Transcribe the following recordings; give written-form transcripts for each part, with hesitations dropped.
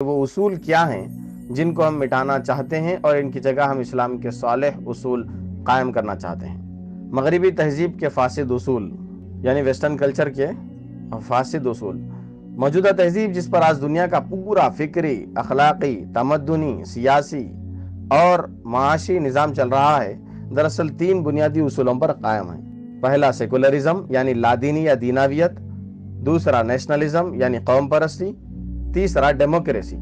وہ اصول کیا ہیں جن کو ہم مٹانا چاہتے ہیں اور ان کی جگہ ہم اسلام کے صالح اصول قائم کرنا چاہتے ہیں۔ مغربی تہذیب کے فاسد اصول، یعنی ویسٹرن کلچر کے فاسد اصول۔ موجودہ تہذیب جس پر آج دنیا کا پورا فکری، اخلاقی، تمدنی، سیاسی اور معاشی نظام چل رہا ہے، دراصل 3 بنیادی اصولوں پر قائم ہے۔ پہلا سیکولرزم یعنی لادینی یا دیناویت، دوسرا نیشنلزم یعنی قوم پرستی، تیسرا ڈیموکریسی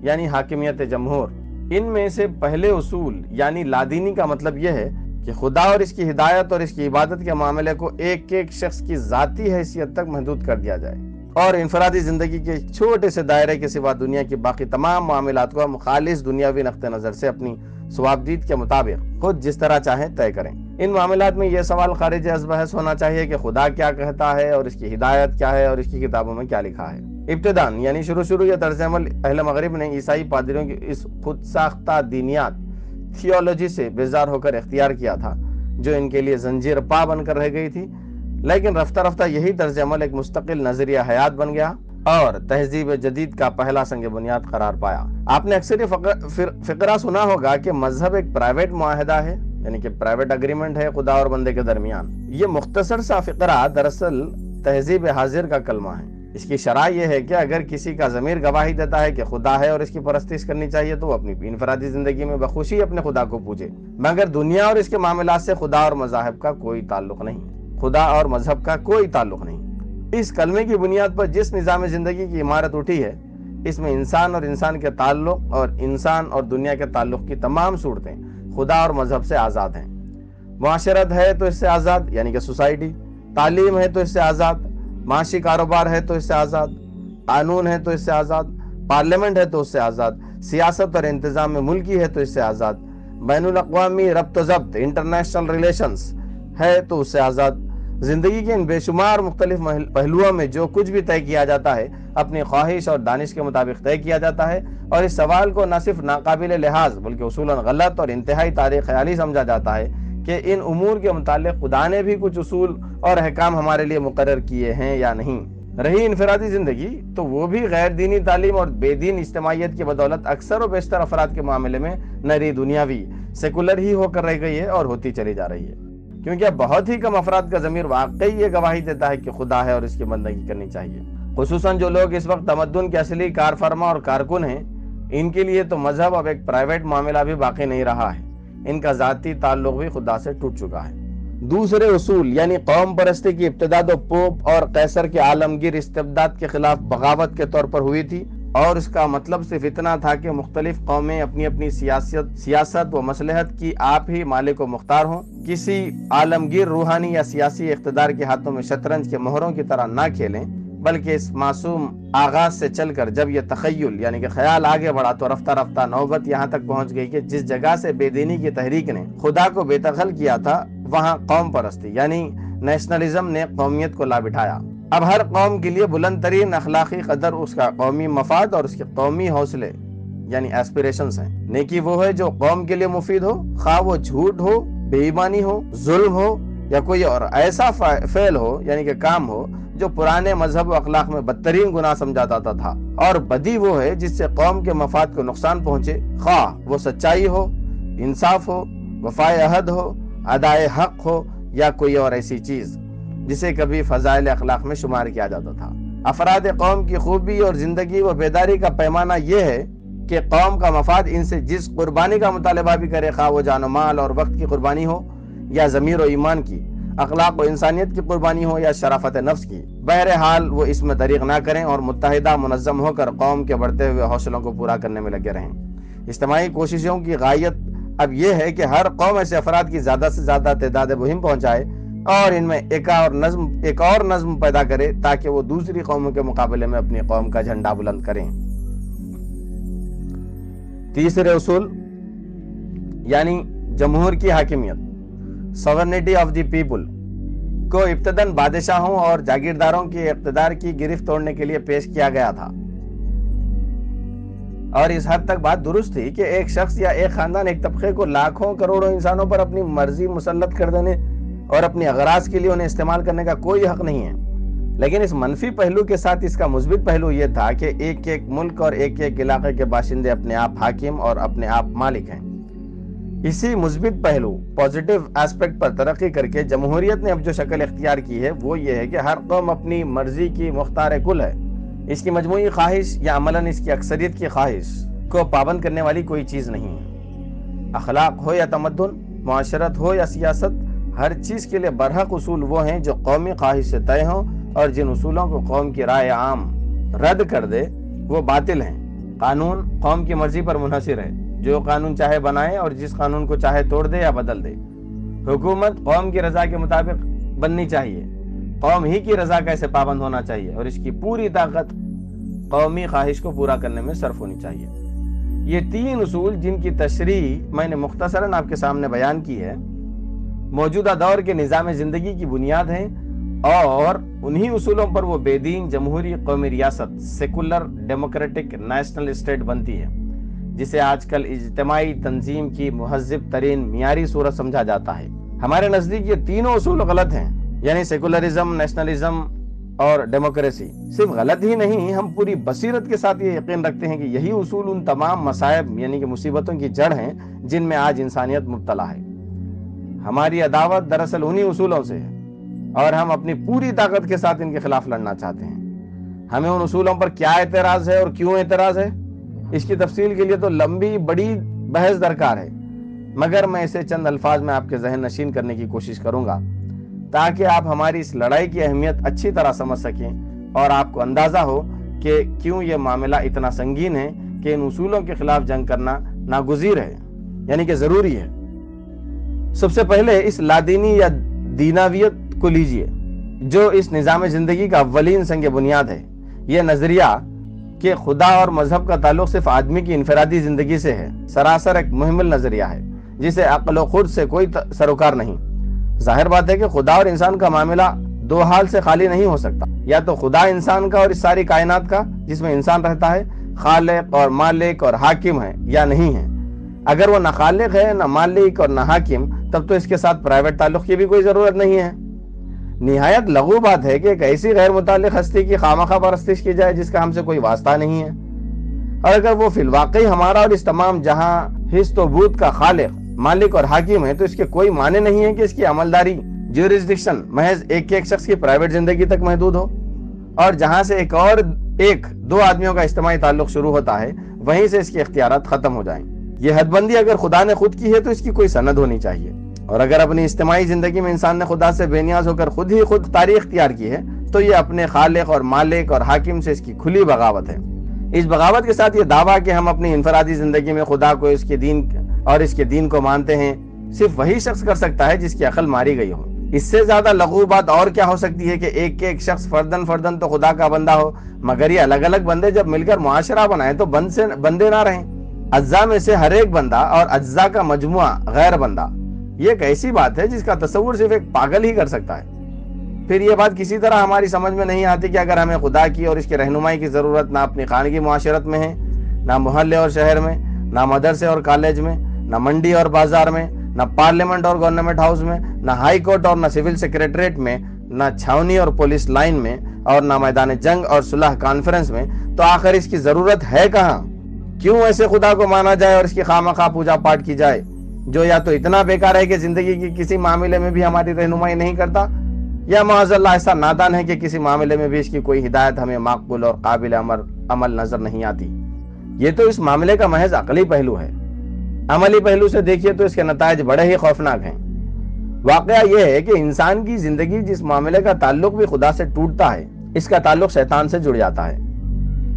یعنی حاکمیت جمہور۔ ان میں سے پہلے اصول یعنی لادینی کا مطلب یہ ہے کہ خدا اور اس کی ہدایت اور اس کی عبادت کے معاملے کو ایک ایک شخص کی ذاتی حیثیت تک محدود کر دیا جائے اور انفرادی زندگی کے ایک چھوٹے سے دائرے کے سوا دنیا کی باقی تمام معاملات کو ہم خالص دنیاوی نقطہ نظر سے اپنی ثوابدید کے مطابق خود جس طرح چاہیں طے کریں۔ ان معاملات میں یہ سوال خارج از بحث ہونا چاہیے کہ خدا کیا کہتا ہے اور اس کی ہدایت کیا ہے اور اس کی کتابوں میں کیا لکھا ہے۔ ابتداً یعنی شروع یہ طرز عمل اہل مغرب نے عیسائی پادریوں کی اس خود ساختہ دینیات تھیولوجی سے بیزار ہو کر اختیار کیا تھا، جو ان کے لیے زنجیر پا بن کر رہ گئی تھی، لیکن رفتہ رفتہ یہی طرز عمل ایک مستقل نظریہ حیات بن گیا اور تہذیب جدید کا پہلا سنگ بنیاد قرار پایا۔ آپ نے اکثر یہ فقرہ سنا ہوگا کہ مذہب ایک پرائیویٹ معاہدہ ہے، یعنی کہ پرائیویٹ اگریمنٹ ہے خدا اور بندے کے درمیان۔ یہ مختصر سا فقرہ دراصل تہذیب حاضر کا کلمہ ہے۔ اس کی شرح یہ ہے کہ اگر کسی کا ضمیر گواہی دیتا ہے کہ خدا ہے اور اس کی پرستش کرنی چاہیے تو وہ اپنی انفرادی زندگی میں بخوشی اپنے خدا کو پوجے، مگر دنیا اور اس کے معاملات سے خدا اور مذاہب کا کوئی تعلق نہیں، خدا اور مذہب کا کوئی تعلق نہیں۔ اس کلمے کی بنیاد پر جس نظام زندگی کی عمارت اٹھی ہے، اس میں انسان اور انسان کے تعلق اور انسان اور دنیا کے تعلق کی تمام صورتیں خدا اور مذہب سے آزاد ہیں۔ معاشرت ہے تو اس سے آزاد، یعنی کہ سوسائٹی، تعلیم ہے تو اس سے آزاد، معاشی کاروبار ہے تو اس سے آزاد، قانون ہے تو اس سے آزاد، پارلیمنٹ ہے تو اس سے آزاد، سیاست اور انتظام ملکی ہے تو اس سے آزاد، بین الاقوامی ربط و ضبط انٹرنیشنل ریلیشنز ہے تو اس سے آزاد۔ زندگی کے ان بے شمار مختلف پہلوؤں میں جو کچھ بھی طے کیا جاتا ہے اپنی خواہش اور دانش کے مطابق طے کیا جاتا ہے، اور اس سوال کو نہ صرف ناقابل لحاظ بلکہ اصولاً غلط اور انتہائی تاریخ خیالی سمجھا جاتا ہے کہ ان امور کے متعلق خدا نے بھی کچھ اصول اور احکام ہمارے لیے مقرر کیے ہیں یا نہیں۔ رہی انفرادی زندگی تو وہ بھی غیر دینی تعلیم اور بے دین اجتماعیت کی بدولت اکثر و بیشتر افراد کے معاملے میں نری دنیاوی سیکولر ہی ہو کر رہ گئی ہے اور ہوتی چلی جا رہی ہے، کیونکہ اب بہت ہی کم افراد کا ضمیر واقعی یہ گواہی دیتا ہے کہ خدا ہے اور اس کی بندگی کرنی چاہیے۔ خصوصاً جو لوگ اس وقت تمدن کے اصلی کار فرما اور کارکن ہیں، ان کے لیے تو مذہب اب ایک پرائیویٹ معاملہ بھی باقی نہیں رہا ہے، ان کا ذاتی تعلق بھی خدا سے ٹوٹ چکا ہے۔ دوسرے اصول یعنی قوم پرستی کی ابتدا تو پوپ اور قیصر کے عالمگیر استبداد کے خلاف بغاوت کے طور پر ہوئی تھی، اور اس کا مطلب صرف اتنا تھا کہ مختلف قومیں اپنی اپنی سیاست و مصلحت کی آپ ہی مالک و مختار ہوں، کسی عالمگیر روحانی یا سیاسی اقتدار کے ہاتھوں میں شطرنج کے مہروں کی طرح نہ کھیلیں، بلکہ اس معصوم آغاز سے چل کر جب یہ تخیل یعنی کہ خیال آگے بڑھا تو رفتہ رفتہ نوبت یہاں تک پہنچ گئی کہ جس جگہ سے بے دینی کی تحریک نے خدا کو بے دخل کیا تھا، وہاں قوم پرستی یعنی نیشنلزم نے قومیت کو لا بٹھایا۔ اب ہر قوم کے لیے بلند ترین اخلاقی قدر اس کا قومی مفاد اور اس کے قومی حوصلے یعنی ایسپیریشنز ہیں۔ نیکی وہ ہے جو قوم کے لیے مفید ہو، خواہ وہ جھوٹ ہو، بے ایمانی ہو، ظلم ہو یا کوئی اور ایسا فعل ہو یعنی کہ کام ہو جو پرانے مذہب و اخلاق میں بدترین گناہ سمجھا جاتا تھا، اور بدی وہ ہے جس سے قوم کے مفاد کو نقصان پہنچے، خواہ وہ سچائی ہو، انصاف ہو، وفائے عہد ہو، ادائے حق ہو یا کوئی اور ایسی چیز جسے کبھی فضائل اخلاق میں شمار کیا جاتا تھا۔ افراد قوم کی خوبی اور زندگی و بیداری کا پیمانہ یہ ہے کہ قوم کا مفاد ان سے جس قربانی کا مطالبہ بھی کرے، خواہ وہ جان و مال اور وقت کی قربانی ہو یا ضمیر و ایمان کی، اخلاق و انسانیت کی قربانی ہو یا شرافت نفس کی، بہرحال وہ اس میں دریغ نہ کریں اور متحدہ منظم ہو کر قوم کے بڑھتے ہوئے حوصلوں کو پورا کرنے میں لگے رہیں۔ اجتماعی کوششوں کی غایت اب یہ ہے کہ ہر قوم ایسے افراد کی زیادہ سے زیادہ تعداد مہم پہنچائے اور ان میں ایک اور نظم پیدا کرے تاکہ وہ دوسری قوموں کے مقابلے میں اپنی قوم کا جھنڈا بلند کریں۔ تیسرے اصول یعنی جمہور کی حاکمیت، سوورنٹی آف دی پیپل، کو ابتداً بادشاہوں اور جاگیرداروں کے اقتدار کی گرفت توڑنے کے لیے پیش کیا گیا تھا، اور اس حد تک بات درست تھی کہ ایک شخص یا ایک خاندان ایک طبقے کو لاکھوں کروڑوں انسانوں پر اپنی مرضی مسلط کر دینے اور اپنی اغراض کے لیے انہیں استعمال کرنے کا کوئی حق نہیں ہے۔ لیکن اس منفی پہلو کے ساتھ اس کا مثبت پہلو یہ تھا کہ ایک ایک ملک اور ایک ایک علاقے کے باشندے اپنے آپ حاکم اور اپنے آپ مالک ہیں۔ اسی مثبت پہلو پازیٹیو ایسپیکٹ پر ترقی کر کے جمہوریت نے اب جو شکل اختیار کی ہے وہ یہ ہے کہ ہر قوم اپنی مرضی کی مختار کل ہے۔ اس کی مجموعی خواہش یا عملاً اس کی اکثریت کی خواہش کو پابند کرنے والی کوئی چیز نہیں ہے۔ اخلاق ہو یا تمدن، معاشرت ہو یا سیاست، ہر چیز کے لیے برحق اصول وہ ہیں جو قومی خواہش سے طے ہوں، اور جن اصولوں کو قوم کی رائے عام رد کر دے وہ باطل ہیں۔ قانون قوم کی مرضی پر منحصر ہے، جو قانون چاہے بنائے اور جس قانون کو چاہے توڑ دے یا بدل دے۔ حکومت قوم کی رضا کے مطابق بننی چاہیے، قوم ہی کی رضا کا اسے پابند ہونا چاہیے، اور اس کی پوری طاقت قومی خواہش کو پورا کرنے میں صرف ہونی چاہیے۔ یہ تین اصول جن کی تشریح میں نے مختصراً آپ کے سامنے بیان کی ہے، موجودہ دور کے نظام زندگی کی بنیاد ہیں، اور انہی اصولوں پر وہ بے دین جمہوری قومی ریاست سیکولر ڈیموکریٹک نیشنل اسٹیٹ بنتی ہے، جسے آج کل اجتماعی تنظیم کی مہذب ترین معیاری صورت سمجھا جاتا ہے۔ ہمارے نزدیک یہ تینوں اصول غلط ہیں، یعنی سیکولرزم، نیشنلزم اور ڈیموکریسی۔ صرف غلط ہی نہیں، ہم پوری بصیرت کے ساتھ یہ یقین رکھتے ہیں کہ یہی اصول ان تمام مصائب یعنی کہ مصیبتوں کی جڑ ہیں جن میں آج انسانیت مبتلا ہے۔ ہماری عداوت دراصل انہی اصولوں سے ہے، اور ہم اپنی پوری طاقت کے ساتھ ان کے خلاف لڑنا چاہتے ہیں۔ ہمیں ان اصولوں پر کیا اعتراض ہے اور کیوں اعتراض ہے، اس کی تفصیل کے لیے تو لمبی بڑی بحث درکار ہے، مگر میں اسے چند الفاظ میں آپ کے ذہن نشین کرنے کی کوشش کروں گا تاکہ آپ ہماری اس لڑائی کی اہمیت اچھی طرح سمجھ سکیں، اور آپ کو اندازہ ہو کہ کیوں یہ معاملہ اتنا سنگین ہے کہ ان اصولوں کے خلاف جنگ کرنا ناگزیر ہے، یعنی کہ ضروری ہے۔ سب سے پہلے اس لادینی یا دیناویت کو لیجئے، جو اس نظام زندگی کا اولین سنگ بنیاد ہے۔ یہ نظریہ کہ خدا اور مذہب کا تعلق صرف آدمی کی انفرادی زندگی سے ہے، سراسر ایک مہمل نظریہ ہے جسے عقل و خود سے کوئی سروکار نہیں۔ ظاہر بات ہے کہ خدا اور انسان کا معاملہ دو حال سے خالی نہیں ہو سکتا، یا تو خدا انسان کا اور اس ساری کائنات کا جس میں انسان رہتا ہے خالق اور مالک اور حاکم ہے، یا نہیں ہے۔ اگر وہ نہ خالق ہے، نہ مالک اور نہ حاکم، تب تو اس کے ساتھ پرائیویٹ تعلق کی بھی کوئی ضرورت نہیں ہے۔ نہایت لغو بات ہے کہ ایک ایسی غیر متعلق ہستی کی خامخواہ پرستش کی جائے جس کا ہم سے کوئی واسطہ نہیں ہے، اور اگر وہ فی الواقع ہمارا اور اس تمام جہاں ہست و بود کا خالق، مالک اور حاکم ہے، تو اس کے کوئی معنی نہیں ہے کہ اس کی عملداری جیورسڈکشن محض ایک ایک شخص کی پرائیویٹ زندگی تک محدود ہو، اور جہاں سے ایک دو آدمیوں کا اجتماعی تعلق شروع ہوتا ہے وہیں سے اس کے اختیارات ختم ہو جائیں۔ یہ حد بندی اگر خدا نے خود کی ہے تو اس کی کوئی سند ہونی چاہیے، اور اگر اپنی اجتماعی زندگی میں انسان نے خدا سے بے نیاز ہو کر خود تاریخ اختیار کی ہے تو یہ اپنے خالق اور مالک اور حاکم سے اس کی کھلی بغاوت ہے۔ اس بغاوت کے ساتھ یہ دعویٰ کہ ہم اپنی انفرادی زندگی میں خدا کو اس کے دین کو مانتے ہیں، صرف وہی شخص کر سکتا ہے جس کی عقل ماری گئی ہو۔ اس سے زیادہ لغو بات اور کیا ہو سکتی ہے کہ ایک ایک شخص فردن تو خدا کا بندہ ہو، مگر یہ الگ الگ بندے جب مل کر معاشرہ بنائیں تو بندے نہ رہیں۔ اجزاء میں سے ہر ایک بندہ اور اجزاء کا مجموعہ غیر بندہ، یہ ایک ایسی بات ہے جس کا تصور صرف ایک پاگل ہی کر سکتا ہے۔ پھر یہ بات کسی طرح ہماری سمجھ میں نہیں آتی کہ اگر ہمیں خدا کی اور اس کے رہنمائی کی ضرورت نہ اپنی خانگی معاشرت میں ہے، نہ محلے اور شہر میں، نہ مدرسے اور کالج میں، نہ منڈی اور بازار میں، نہ پارلیمنٹ اور گورنمنٹ ہاؤس میں، نہ ہائی کورٹ اور نہ سول سیکریٹریٹ میں، نہ چھاونی اور پولیس لائن میں، اور نہ میدان جنگ اور صلح کانفرنس میں، تو آخر اس کی ضرورت ہے کہاں؟ کیوں ایسے خدا کو مانا جائے اور اس کی خواہ پوجا پاٹ کی جائے جو یا تو اتنا بیکار ہے کہ زندگی کی کسی معاملے میں بھی ہماری رہنمائی نہیں کرتا، یا معاذ اللہ ایسا نادان ہے کہ کسی معاملے میں بھی اس کی کوئی ہدایت ہمیں معقول اور قابل عمل نظر نہیں آتی۔ یہ تو اس معاملے کا محض عقلی پہلو ہے۔ عملی پہلو سے دیکھیے تو اس کے نتائج بڑے ہی خوفناک ہیں۔ واقعہ یہ ہے کہ انسان کی زندگی جس معاملے کا تعلق بھی خدا سے ٹوٹتا ہے، اس کا تعلق شیطان سے جڑ جاتا ہے۔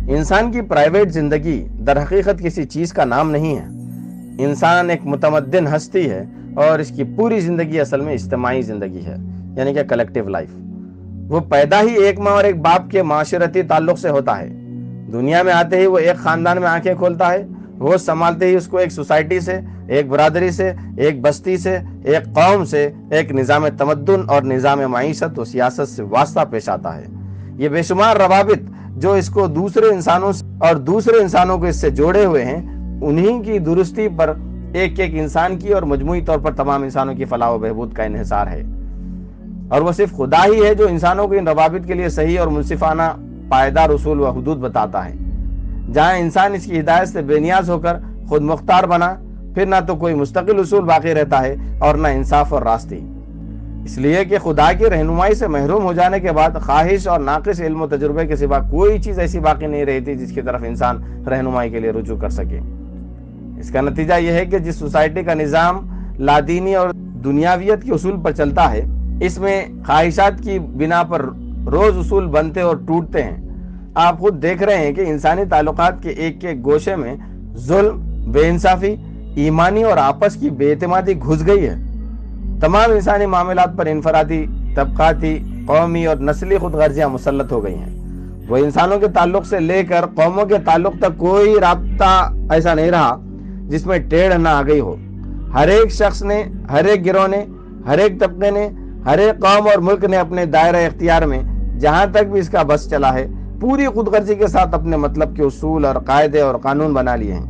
انسان کی پرائیویٹ زندگی در حقیقت کسی چیز کا نام نہیں ہے۔ انسان ایک متمدن ہستی ہے اور اس کی پوری زندگی اصل میں اجتماعی زندگی ہے، یعنی کہ کلیکٹیو لائف۔ وہ پیدا ہی ایک ماں اور ایک باپ کے معاشرتی تعلق سے ہوتا ہے۔ دنیا میں آتے ہی وہ ایک خاندان میں آنکھیں کھولتا ہے، ہوش سنبھالتے ہی اس کو ایک سوسائٹی سے، ایک برادری سے، ایک بستی سے، ایک قوم سے، ایک نظام تمدن اور نظام معیشت و سیاست سے واسطہ پیش آتا ہے۔ یہ بے شمار روابط جو اس کو دوسرے انسانوں سے اور دوسرے انسانوں کو اس سے جوڑے ہوئے ہیں، انہی کی درستی پر ایک ایک انسان کی اور مجموعی طور پر تمام انسانوں کی فلاح و بہبود کا انحصار ہے۔ اور وہ صرف خدا ہی ہے جو انسانوں کو ان روابط کے لیے صحیح اور منصفانہ پائیدار اصول و حدود بتاتا ہے۔ جہاں انسان اس کی ہدایت سے بے نیاز ہو کر خود مختار بنا، پھر نہ تو کوئی مستقل اصول باقی رہتا ہے اور نہ انصاف اور راستی، اس لیے کہ خدا کی رہنمائی سے محروم ہو جانے کے بعد خواہش اور ناقص علم و تجربے کے سوا کوئی چیز ایسی باقی نہیں رہتی جس کی طرف انسان رہنمائی کے لیے رجوع کر سکے۔ اس کا نتیجہ یہ ہے کہ جس سوسائٹی کا نظام لادینی اور دنیاویت کے اصول پر چلتا ہے، اس میں خواہشات کی بنا پر روز اصول بنتے اور ٹوٹتے ہیں۔ آپ خود دیکھ رہے ہیں کہ انسانی تعلقات کے ایک ایک گوشے میں ظلم، بے انصافی، ایمانی اور آپس کی بے اعتمادی گھس گئی ہے۔ تمام انسانی معاملات پر انفرادی، طبقاتی، قومی اور نسلی خود غرضیاں مسلط ہو گئی ہیں۔ وہ انسانوں کے تعلق سے لے کر قوموں کے تعلق تک کوئی رابطہ ایسا نہیں رہا جس میں ٹیڑھ نہ آ گئی ہو۔ ہر ایک شخص نے، ہر ایک گروہ نے، ہر ایک طبقے نے، ہر ایک قوم اور ملک نے اپنے دائرہ اختیار میں جہاں تک بھی اس کا بس چلا ہے پوری خود غرضی کے ساتھ اپنے مطلب کے اصول اور قاعدے اور قانون بنا لیے ہیں،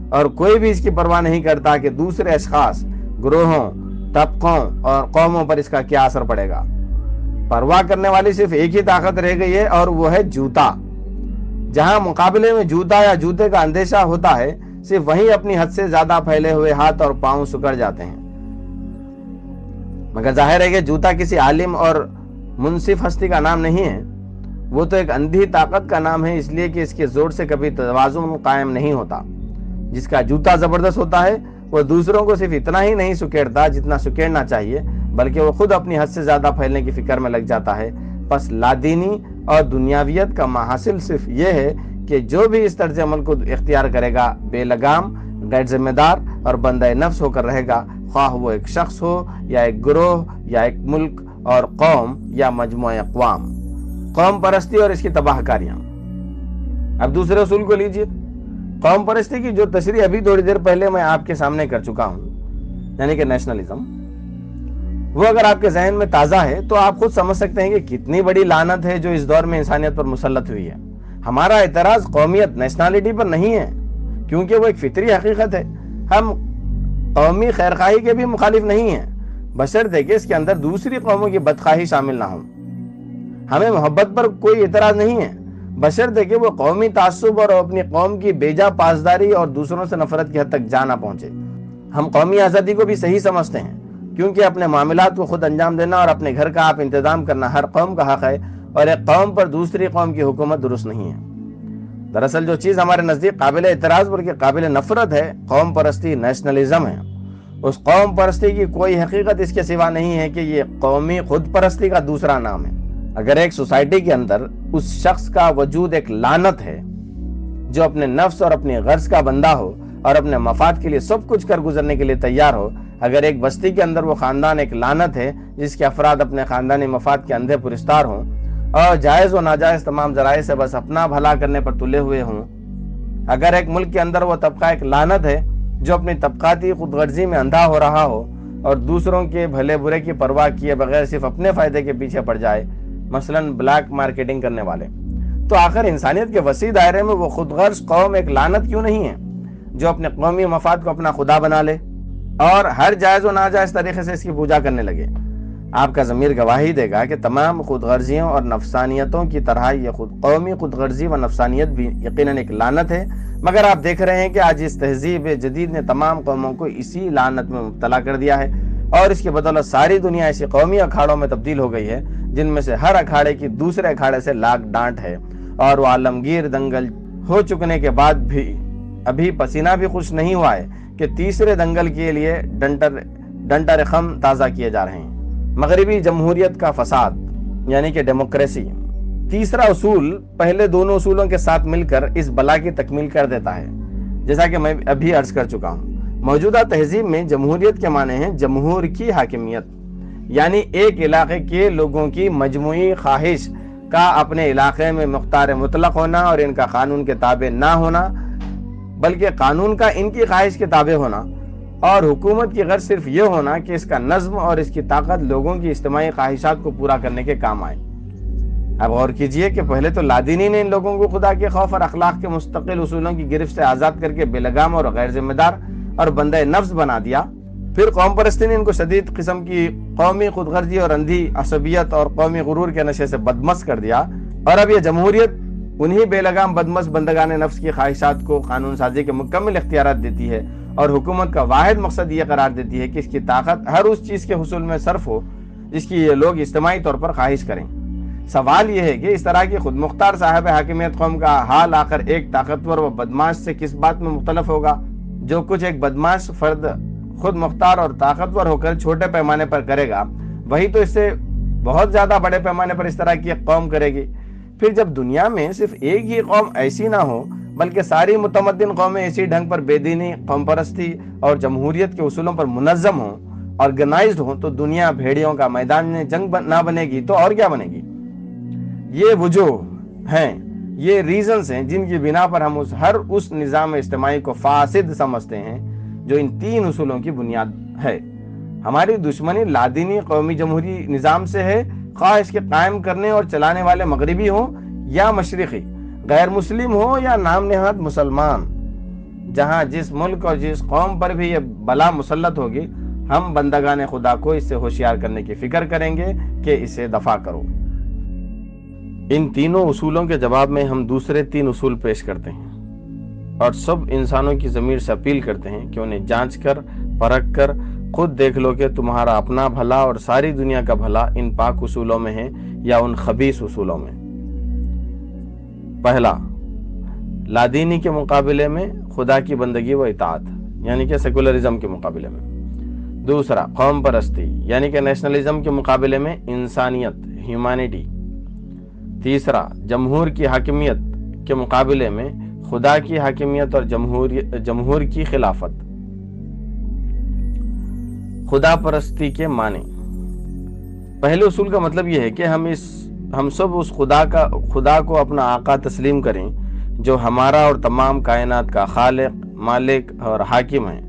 اور کوئی بھی اس کی پرواہ نہیں کرتا کہ دوسرے اشخاص، گروہوں، طبقوں اور قوموں پر اس کا کیا اثر پڑے گا۔ پرواہ کرنے والی صرف ایک ہی طاقت رہ گئی ہے اور وہ ہے جوتا۔ جہاں مقابلے میں جوتا یا جوتے کا اندیشہ ہوتا ہے، صرف وہیں اپنی حد سے زیادہ پھیلے ہوئے ہاتھ اور پاؤں سکڑ جاتے ہیں۔ مگر ظاہر ہے کہ جوتا کسی عالم اور منصف ہستی کا نام نہیں ہے، وہ تو ایک اندھی طاقت کا نام ہے، اس لیے کہ اس کے زور سے کبھی توازن قائم نہیں ہوتا۔ جس کا جوتا زبردست ہوتا ہے وہ دوسروں کو صرف اتنا ہی نہیں سکیڑتا جتنا سکیڑنا چاہیے، بلکہ وہ خود اپنی حد سے زیادہ پھیلنے کی فکر میں لگ جاتا ہے۔ پس لادینی اور دنیاویت کا محاصل صرف یہ ہے کہ جو بھی اس طرز عمل کو اختیار کرے گا بے لگام، غیر ذمہ دار اور بندہ نفس ہو کر رہے گا، خواہ وہ ایک شخص ہو یا ایک گروہ یا ایک ملک اور قوم یا مجموعہ اقوام۔ قوم پرستی اور اس کی تباہ کاریاں۔ اب دوسرے اصول کو لیجئے۔ قوم پرستی کی جو تشریح ابھی تھوڑی دیر پہلے میں آپ کے سامنے کر چکا ہوں، یعنی کہ نیشنلزم، وہ اگر آپ کے ذہن میں تازہ ہے تو آپ خود سمجھ سکتے ہیں کہ کتنی بڑی لعنت ہے جو اس دور میں انسانیت پر مسلط ہوئی ہے۔ ہمارا اعتراض قومیت، نیشنلٹی پر نہیں ہے، کیونکہ وہ ایک فطری حقیقت ہے۔ ہم قومی خیرخواہی کے بھی مخالف نہیں ہیں، بشرطے کہ اس کے اندر دوسری قوموں کی بدخواہی شامل نہ ہو۔ ہمیں محبت پر کوئی اعتراض نہیں ہے، بشرطے کہ وہ قومی تعصب اور اپنی قوم کی بیجا پاسداری اور دوسروں سے نفرت کی حد تک جا نہ پہنچے۔ ہم قومی آزادی کو بھی صحیح سمجھتے ہیں، کیونکہ اپنے معاملات کو خود انجام دینا اور اپنے گھر کا آپ انتظام کرنا ہر قوم کا حق ہے، اور ایک قوم پر دوسری قوم کی حکومت درست نہیں ہے۔ دراصل جو چیز ہمارے نزدیک قابل اعتراض بلکہ قابل نفرت ہے، قوم پرستی، نیشنلزم ہے۔ اس قوم پرستی کی کوئی حقیقت اس کے سوا نہیں ہے کہ یہ قومی خود پرستی کا دوسرا نام ہے۔ اگر ایک سوسائٹی کے اندر اس شخص کا وجود ایک لعنت ہے جو اپنے نفس اور اپنی غرض کا بندہ ہو اور اپنے مفاد کے لیے سب کچھ کر گزرنے کے لیے تیار ہو، اگر ایک بستی کے اندر وہ خاندان ایک لعنت ہے جس کے افراد اپنے خاندانی مفاد کے اندھے پرستار ہوں اور جائز و ناجائز تمام ذرائع سے بس اپنا بھلا کرنے پر تلے ہوئے ہوں، اگر ایک ملک کے اندر وہ طبقہ ایک لعنت ہے جو اپنی طبقاتی خود غرضی میں اندھا ہو رہا ہو اور دوسروں کے بھلے برے کی پرواہ کیے بغیر صرف اپنے فائدے کے پیچھے پڑ جائے، مثلاً بلیک مارکیٹنگ کرنے والے، تو آخر انسانیت کے وسیع دائرے میں وہ خود غرض قوم ایک لعنت کیوں نہیں ہے جو اپنے قومی مفاد کو اپنا خدا بنا لے اور ہر جائز و ناجائز طریقے سے اس کی پوجا کرنے لگے؟ آپ کا ضمیر گواہی دے گا کہ تمام خود غرضیوں اور نفسانیتوں کی طرح یہ قومی خود غرضی و نفسانیت بھی یقیناً ایک لعنت ہے، مگر آپ دیکھ رہے ہیں کہ آج اس تہذیب جدید نے تمام قوموں کو اسی لعنت میں مبتلا کر دیا ہے، اور اس کی بدولت ساری دنیا ایسی قومی اکھاڑوں میں تبدیل ہو گئی ہے جن میں سے ہر اکھاڑے کی دوسرے اکھاڑے سے لاکھ ڈانٹ ہے، اور وہ عالمگیر دنگل ہو چکنے کے بعد بھی ابھی پسینہ بھی خوش نہیں ہوا ہے کہ تیسرے دنگل کے لیے ڈنٹر خم تازہ کیے جا رہے ہیں۔ مغربی جمہوریت کا فساد، یعنی کہ ڈیموکریسی، تیسرا اصول پہلے دونوں اصولوں کے ساتھ مل کر اس بلا کی تکمیل کر دیتا ہے۔ جیسا کہ میں ابھی عرض کر چکا ہوں، موجودہ تہذیب میں جمہوریت کے معنی ہیں جمہور کی حاکمیت، یعنی ایک علاقے کے لوگوں کی مجموعی خواہش کا اپنے علاقے میں مختار مطلق ہونا اور ان کا قانون کے تابع نہ ہونا، بلکہ قانون کا ان کی خواہش کے تابع ہونا، اور حکومت کی غرض صرف یہ ہونا کہ اس کا نظم اور اس کی طاقت لوگوں کی اجتماعی خواہشات کو پورا کرنے کے کام آئے۔ اب غور کیجئے کہ پہلے تو لادینی نے ان لوگوں کو خدا کے خوف اور اخلاق کے مستقل اصولوں کی گرفت سے آزاد کر کے بے لگام اور غیر ذمہ دار اور بندہ نفس بنا دیا، پھر قوم پرستی نے ان کو شدید قسم کی قومی خود غرضی اور اندھی عصبیت اور قومی غرور کے نشے سے بدمست کر دیا، اور اب یہ جمہوریت انہی بے لگام بدمست بندگان نفس کی خواہشات کو قانون سازی کے مکمل اختیارات دیتی ہے، اور حکومت کا واحد مقصد یہ قرار دیتی ہے کہ اس کی طاقت ہر اس چیز کے حصول میں صرف ہو جس کی یہ لوگ اجتماعی طور پر خواہش کریں۔ سوال یہ ہے کہ اس طرح کی خود مختار صاحب حاکمیت قوم کا حال آخر ایک طاقتور و بدماش سے کس بات میں مختلف ہوگا؟ جو کچھ ایک بدماش فرد خود مختار اور طاقتور ہو کر چھوٹے پیمانے پر کرے گا، وہی تو اس سے بہت زیادہ بڑے پیمانے پر اس طرح کی ایک قوم کرے گی۔ پھر جب دنیا میں صرف ایک ہی قوم ایسی نہ ہو بلکہ ساری متمدن قومیں اسی ڈھنگ پر بے دینی، قوم پرستی اور جمہوریت کے اصولوں پر منظم ہوں، آرگنائزڈ ہوں، تو دنیا بھیڑیوں کا میدان جنگ نہ بنے گی تو اور کیا بنے گی؟ یہ وجوہ ہیں، یہ ریزنز ہیں جن کی بنا پر ہم ہر اس نظام اجتماعی کو فاسد سمجھتے ہیں جو ان تین اصولوں کی بنیاد ہے۔ ہماری دشمنی لادینی قومی جمہوری نظام سے ہے، خواہ اس کے قائم کرنے اور چلانے والے مغربی ہوں یا مشرقی، غیر مسلم ہوں یا نام نہاد مسلمان۔ جہاں جس ملک اور جس قوم پر بھی یہ بلا مسلط ہوگی، ہم بندگان خدا کو اس سے ہوشیار کرنے کی فکر کریں گے کہ اسے دفع کرو۔ ان تینوں اصولوں کے جواب میں ہم دوسرے تین اصول پیش کرتے ہیں، اور سب انسانوں کی ضمیر سے اپیل کرتے ہیں کہ انہیں جانچ کر پرکھ کر خود دیکھ لو کہ تمہارا اپنا بھلا اور ساری دنیا کا بھلا ان پاک اصولوں میں ہے یا ان خبیث اصولوں میں۔ پہلا، لادینی کے مقابلے میں خدا کی بندگی و اطاعت، یعنی کہ سیکولرزم کے مقابلے میں۔ دوسرا، قوم پرستی یعنی کہ نیشنلزم کے مقابلے میں انسانیت، ہیومینٹی۔ تیسرا، جمہور کی حاکمیت کے مقابلے میں خدا کی حاکمیت اور جمہور کی خلافت۔ خدا پرستی کے معنی۔ پہلے اصول کا مطلب یہ ہے کہ ہم سب اس خدا کو اپنا آقا تسلیم کریں جو ہمارا اور تمام کائنات کا خالق، مالک اور حاکم ہے۔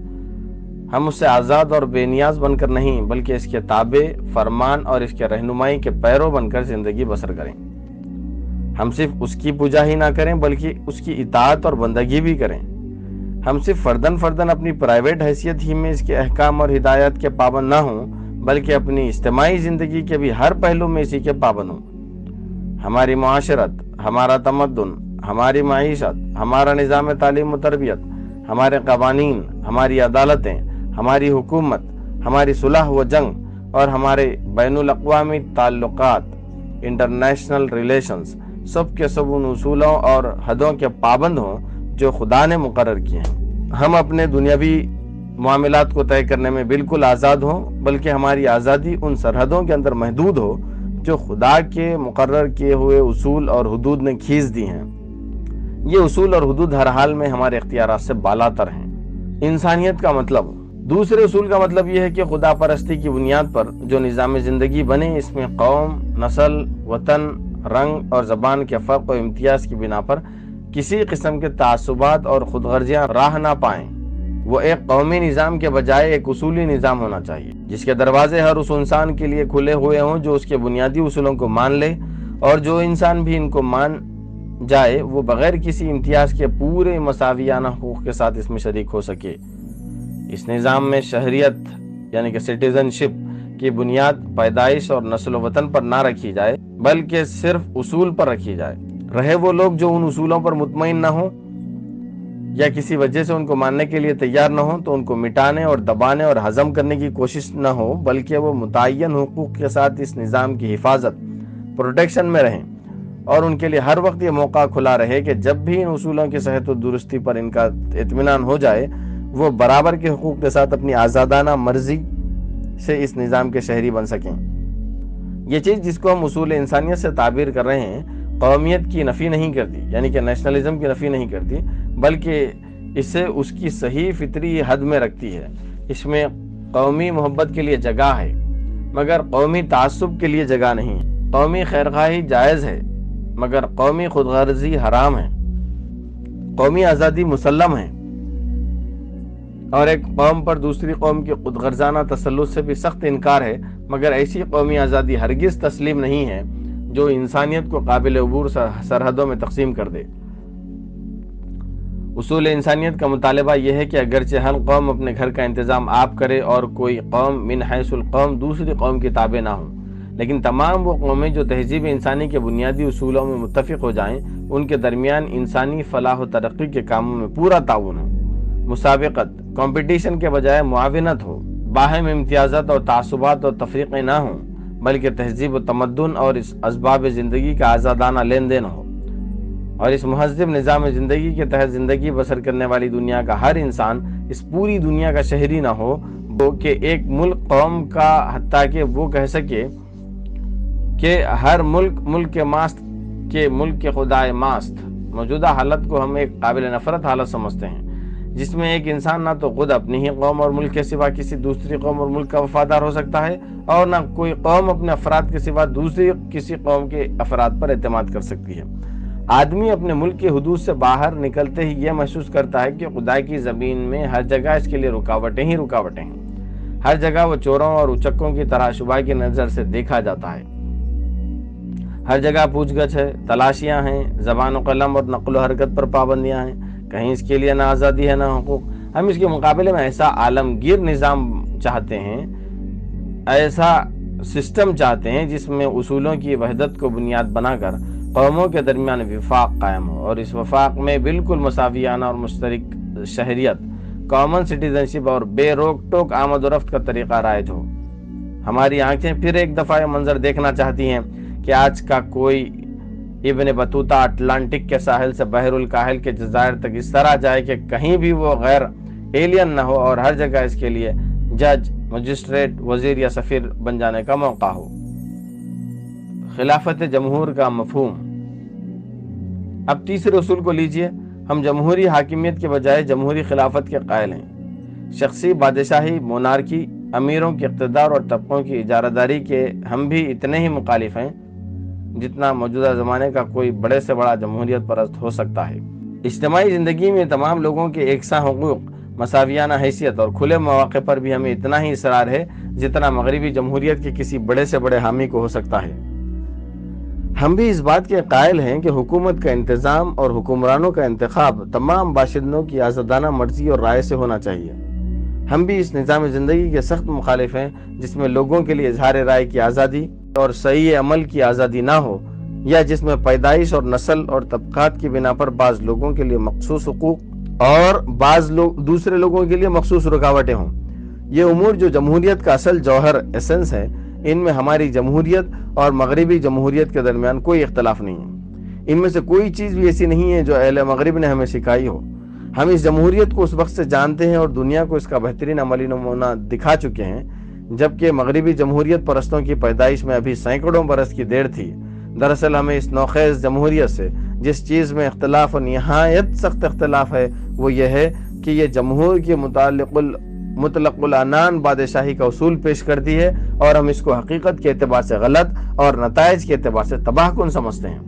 ہم اس سے آزاد اور بے نیاز بن کر نہیں بلکہ اس کے تابع، فرمان اور اس کے رہنمائی کے پیرو بن کر زندگی بسر کریں۔ ہم صرف اس کی پوجا ہی نہ کریں بلکہ اس کی اطاعت اور بندگی بھی کریں۔ ہم صرف فرداً اپنی پرائیویٹ حیثیت ہی میں اس کے احکام اور ہدایات کے پابند نہ ہوں بلکہ اپنی اجتماعی زندگی کے بھی ہر پہلو میں اسی کے پابند ہوں۔ ہماری معاشرت، ہمارا تمدن، ہماری معیشت، ہمارا نظام تعلیم و تربیت، ہمارے قوانین، ہماری عدالتیں، ہماری حکومت، ہماری صلح و جنگ اور ہمارے بین الاقوامی تعلقات، انٹرنیشنل ریلیشنز، سب کے سب ان اصولوں اور حدوں کے پابند ہوں جو خدا نے مقرر کیے ہیں۔ ہم اپنے دنیاوی معاملات کو طے کرنے میں بالکل آزاد ہوں بلکہ ہماری آزادی ان سرحدوں کے اندر محدود ہو جو خدا کے مقرر کیے ہوئے اصول اور حدود نے کھینچ دی ہیں۔ یہ اصول اور حدود ہر حال میں ہمارے اختیارات سے بالاتر ہیں۔ انسانیت کا مطلب، دوسرے اصول کا مطلب یہ ہے کہ خدا پرستی کی بنیاد پر جو نظام زندگی بنے اس میں قوم، نسل، وطن، رنگ اور زبان کے فرق و امتیاز کی بنا پر کسی قسم کے تعصبات اور خود غرضیاں راہ نہ پائیں۔ وہ ایک قومی نظام کے بجائے ایک اصولی نظام ہونا چاہیے جس کے دروازے ہر اس انسان کے لیے کھلے ہوئے ہوں جو اس کے بنیادی اصولوں کو مان لے، اور جو انسان بھی ان کو مان جائے وہ بغیر کسی امتیاز کے پورے مساویانہ حقوق کے ساتھ اس میں شریک ہو سکے۔ اس نظام میں شہریت یعنی کہ سٹیزن شپ کی بنیاد پیدائش اور نسل و وطن پر نہ رکھی جائے بلکہ صرف اصول پر رکھی جائے۔ رہے وہ لوگ جو ان اصولوں پر مطمئن نہ ہوں یا کسی وجہ سے ان کو ماننے کے لیے تیار نہ ہوں تو ان کو مٹانے اور دبانے اور ہضم کرنے کی کوشش نہ ہو بلکہ وہ متعین حقوق کے ساتھ اس نظام کی حفاظت، پروٹیکشن میں رہیں، اور ان کے لیے ہر وقت یہ موقع کھلا رہے کہ جب بھی ان اصولوں کی صحت و درستی پر ان کا اطمینان ہو جائے وہ برابر کے حقوق کے ساتھ اپنی آزادانہ مرضی سے اس نظام کے شہری بن سکیں۔ یہ چیز جس کو ہم اصول انسانیت سے تعبیر کر رہے ہیں قومیت کی نفی نہیں کرتی، یعنی کہ نیشنلزم کی نفی نہیں کرتی، بلکہ اسے اس کی صحیح فطری حد میں رکھتی ہے۔ اس میں قومی محبت کے لیے جگہ ہے مگر قومی تعصب کے لیے جگہ نہیں۔ قومی خیرخواہی جائز ہے مگر قومی خود غرضی حرام ہے۔ قومی آزادی مسلم ہے اور ایک قوم پر دوسری قوم کی خود غرضانہ تسلط سے بھی سخت انکار ہے، مگر ایسی قومی آزادی ہرگز تسلیم نہیں ہے جو انسانیت کو قابل عبور سرحدوں میں تقسیم کر دے۔ اصول انسانیت کا مطالبہ یہ ہے کہ اگرچہ ہر قوم اپنے گھر کا انتظام آپ کرے اور کوئی قوم من حیث القوم دوسری قوم کی تابع نہ ہوں، لیکن تمام وہ قومیں جو تہذیب انسانی کے بنیادی اصولوں میں متفق ہو جائیں، ان کے درمیان انسانی فلاح و ترقی کے کاموں میں پورا تعاون ہو، مسابقت کمپٹیشن کے بجائے معاونت ہو، باہم امتیازات اور تعصبات اور تفریقیں نہ ہوں، بلکہ تہذیب و تمدن اور اس اسباب زندگی کا آزادانہ لین دین ہو، اور اس مہذب نظام زندگی کے تحت زندگی بسر کرنے والی دنیا کا ہر انسان اس پوری دنیا کا شہری نہ ہو کہ ایک ملک قوم کا حتیٰ کہ وہ کہہ سکے کہ ہر ملک کے خدائے ماست۔ موجودہ حالت کو ہم ایک قابل نفرت حالت سمجھتے ہیں، جس میں ایک انسان نہ تو خود اپنی ہی قوم اور ملک کے سوا کسی دوسری قوم اور ملک کا وفادار ہو سکتا ہے، اور نہ کوئی قوم اپنے افراد کے سوا دوسری کسی قوم کے افراد پر اعتماد کر سکتی ہے۔ آدمی اپنے ملک کی حدود سے باہر نکلتے ہی یہ محسوس کرتا ہے کہ خدا کی زمین میں ہر جگہ اس کے لیے رکاوٹیں ہی رکاوٹیں ہیں۔ ہر جگہ وہ چوروں اور اچکوں کی طرح شبہ کی نظر سے دیکھا جاتا ہے۔ ہر جگہ پوچھ گچھ ہے، تلاشیاں ہیں، زبان و قلم اور نقل و حرکت پر پابندیاں ہیں، کہیں اس کے لیے نہ آزادی ہے نہ حقوق۔ ہم اس کے مقابلے میں ایسا عالمگیر نظام چاہتے ہیں، ایسا سسٹم چاہتے ہیں جس میں اصولوں کی وحدت کو بنیاد بنا کر قوموں کے درمیان وفاق قائم ہو، اور اس وفاق میں بالکل مساویانہ اور مشترک شہریت، کامن سٹیزنشپ اور بے روک ٹوک آمد و رفت کا طریقہ رائج ہو۔ ہماری آنکھیں پھر ایک دفعہ یہ منظر دیکھنا چاہتی ہیں کہ آج کا کوئی ابن بطوطہ اٹلانٹک کے ساحل سے بحر الکاہل کے جزائر تک اس طرح جائے کہ کہیں بھی وہ غیر ایلین نہ ہو، اور ہر جگہ اس کے لیے جج، مجسٹریٹ، وزیر یا سفیر بن جانے کا موقع ہو۔ خلافت جمہور کا مفہوم۔ اب تیسرے اصول کو لیجئے۔ ہم جمہوری حاکمیت کے بجائے جمہوری خلافت کے قائل ہیں۔ شخصی بادشاہی، مونارکی، امیروں کے اقتدار اور طبقوں کی اجارہ داری کے ہم بھی اتنے ہی مخالف ہیں جتنا موجودہ زمانے کا کوئی بڑے سے بڑا جمہوریت پرست ہو سکتا ہے۔ اجتماعی زندگی میں تمام لوگوں کے یکساں حقوق، مساویانہ حیثیت اور کھلے مواقع پر بھی ہمیں اتنا ہی اصرار ہے جتنا مغربی جمہوریت کے کسی بڑے سے بڑے حامی کو ہو سکتا ہے۔ ہم بھی اس بات کے قائل ہیں کہ حکومت کا انتظام اور حکمرانوں کا انتخاب تمام باشندوں کی آزادانہ مرضی اور رائے سے ہونا چاہیے۔ ہم بھی اس نظام زندگی کے سخت مخالف ہیں جس میں لوگوں کے لیے اظہار رائے کی آزادی اور صحیح عمل کی آزادی نہ ہو، یا جس میں پیدائش اور نسل اور طبقات کی بنا پر بعض لوگوں کے لیے مخصوص حقوق اور بعض دوسرے لوگوں کے لیے مخصوص رکاوٹیں ہوں۔ یہ امور جو جمہوریت کا اصل جوہر ایسنس ہے، ان میں ہماری جمہوریت اور مغربی جمہوریت کے درمیان کوئی اختلاف نہیں ہے۔ ان میں سے کوئی چیز بھی ایسی نہیں ہے جو اہل مغرب نے ہمیں سکھائی ہو۔ ہم اس جمہوریت کو اس وقت سے جانتے ہیں اور دنیا کو اس کا بہترین عملی نمونہ دکھا چکے ہیں، جبکہ مغربی جمہوریت پرستوں کی پیدائش میں ابھی سینکڑوں برس کی دیر تھی۔ دراصل ہمیں اس نوخیز جمہوریت سے جس چیز میں اختلاف اور نہایت سخت اختلاف ہے وہ یہ ہے کہ یہ جمہور کے مطلق العنان بادشاہی کا اصول پیش کرتی ہے، اور ہم اس کو حقیقت کے اعتبار سے غلط اور نتائج کے اعتبار سے تباہ کن سمجھتے ہیں۔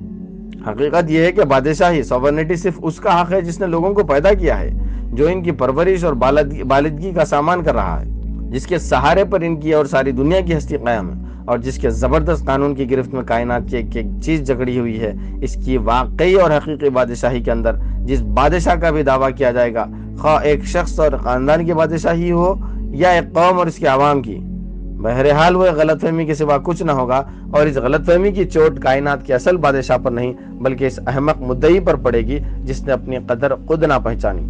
حقیقت یہ ہے کہ بادشاہی سوورنٹی صرف اس کا حق ہے جس نے لوگوں کو پیدا کیا ہے، جو ان کی پرورش اور بالادگی کا سامان کر رہا ہے، جس کے سہارے پر ان کی اور ساری دنیا کی ہستی قائم ہے، اور جس کے زبردست قانون کی گرفت میں کائنات کی ایک چیز جکڑی ہوئی ہے۔ اس کی واقعی اور حقیقی بادشاہی کے اندر جس بادشاہ کا بھی دعویٰ کیا جائے گا، خواہ ایک شخص اور خاندان کی بادشاہی ہو یا ایک قوم اور اس کے عوام کی، بہرحال وہ غلط فہمی کے سوا کچھ نہ ہوگا، اور اس غلط فہمی کی چوٹ کائنات کے اصل بادشاہ پر نہیں بلکہ اس احمق مدعی پر پڑے گی جس نے اپنی قدر خود نہ پہچانی۔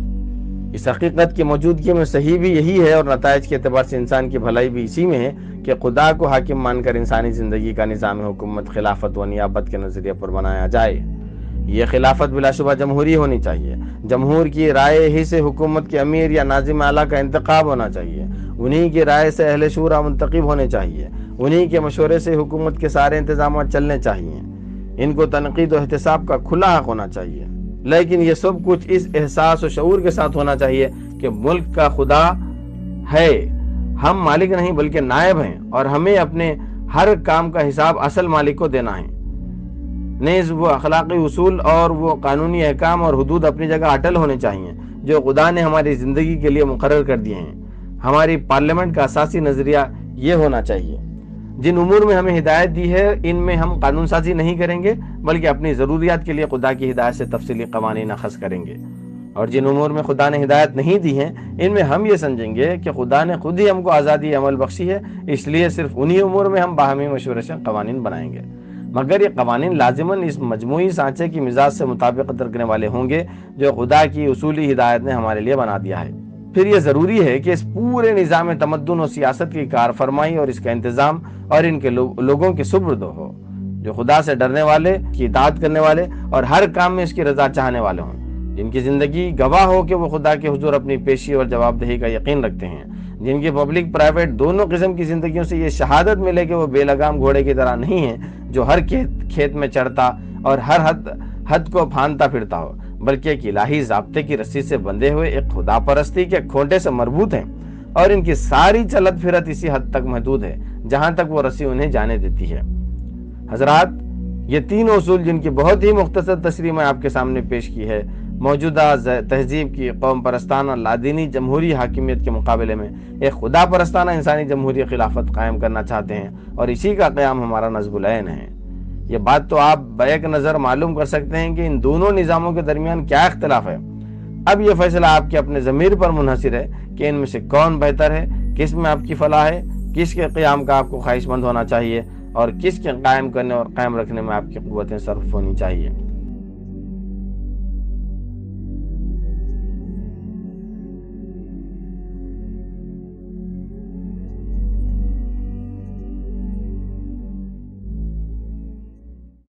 اس حقیقت کی موجودگی میں صحیح بھی یہی ہے، اور نتائج کے اعتبار سے انسان کی بھلائی بھی اسی میں ہے کہ خدا کو حاکم مان کر انسانی زندگی کا نظام حکومت خلافت و نیابت کے نظریے پر بنایا جائے۔ یہ خلافت بلا شبہ جمہوری ہونی چاہیے۔ جمہور کی رائے ہی سے حکومت کے امیر یا ناظم اعلیٰ کا انتخاب ہونا چاہیے، انہی کی رائے سے اہل شورا منتخب ہونے چاہیے، انہی کے مشورے سے حکومت کے سارے انتظامات چلنے چاہیے، ان کو تنقید و احتساب کا کھلا حق ہونا چاہیے، لیکن یہ سب کچھ اس احساس و شعور کے ساتھ ہونا چاہیے کہ ملک کا خدا ہے، ہم مالک نہیں بلکہ نائب ہیں، اور ہمیں اپنے ہر کام کا حساب اصل مالک کو دینا ہے۔ نیز وہ اخلاقی اصول اور وہ قانونی احکام اور حدود اپنی جگہ اٹل ہونے چاہیے جو خدا نے ہماری زندگی کے لیے مقرر کر دیے ہیں۔ ہماری پارلیمنٹ کا اساسی نظریہ یہ ہونا چاہیے، جن امور میں ہمیں ہدایت دی ہے ان میں ہم قانون سازی نہیں کریں گے بلکہ اپنی ضروریات کے لیے خدا کی ہدایت سے تفصیلی قوانین اخذ کریں گے، اور جن امور میں خدا نے ہدایت نہیں دی ہیں ان میں ہم یہ سمجھیں گے کہ خدا نے خود ہی ہم کو آزادی عمل بخشی ہے، اس لیے صرف انہی امور میں ہم باہمی مشورے سے قوانین بنائیں گے، مگر یہ قوانین لازماً اس مجموعی سانچے کی مزاج سے مطابقت رکھنے والے ہوں گے جو خدا کی اصولی ہدایت نے ہمارے لیے بنا دیا ہے۔ پھر یہ ضروری ہے کہ اس پورے نظام تمدن و سیاست کی کار فرمائی اور اس کا انتظام اور ان کے لوگوں کے سپرد ہو جو خدا سے ڈرنے والے، کی اطاعت کرنے والے اور ہر کام میں اس کی رضا چاہنے والے ہوں، جن کی زندگی گواہ ہو کہ وہ خدا کے حضور اپنی پیشی اور جواب دہی کا یقین رکھتے ہیں، جن کی پبلک پرائیویٹ دونوں قسم کی زندگیوں سے یہ شہادت ملے کہ وہ بے لگام گھوڑے کی طرح نہیں ہیں جو ہر کھیت میں چڑھتا اور ہر حد کو پھاندتا پھرتا ہو، بلکہ ایک الہی ضابطے کی رسی سے بندھے ہوئے ایک خدا پرستی کے کھونٹے سے مربوط ہیں، اور ان کی ساری چلت پھرت اسی حد تک محدود ہے جہاں تک وہ رسی انہیں جانے دیتی ہے۔ حضرات، یہ تین اصول جن کی بہت ہی مختصر تشریح میں آپ کے سامنے پیش کی ہے، موجودہ تہذیب کی قوم پرستانہ لادینی جمہوری حاکمیت کے مقابلے میں ایک خدا پرستانہ انسانی جمہوری خلافت قائم کرنا چاہتے ہیں، اور اسی کا قیام ہمارا نصب العین ہے۔ یہ بات تو آپ بیک نظر معلوم کر سکتے ہیں کہ ان دونوں نظاموں کے درمیان کیا اختلاف ہے۔ اب یہ فیصلہ آپ کے اپنے ضمیر پر منحصر ہے کہ ان میں سے کون بہتر ہے، کس میں آپ کی فلاح ہے، کس کے قیام کا آپ کو خواہش مند ہونا چاہیے اور کس کے قائم کرنے اور قائم رکھنے میں آپ کی قوتیں صرف ہونی چاہیے۔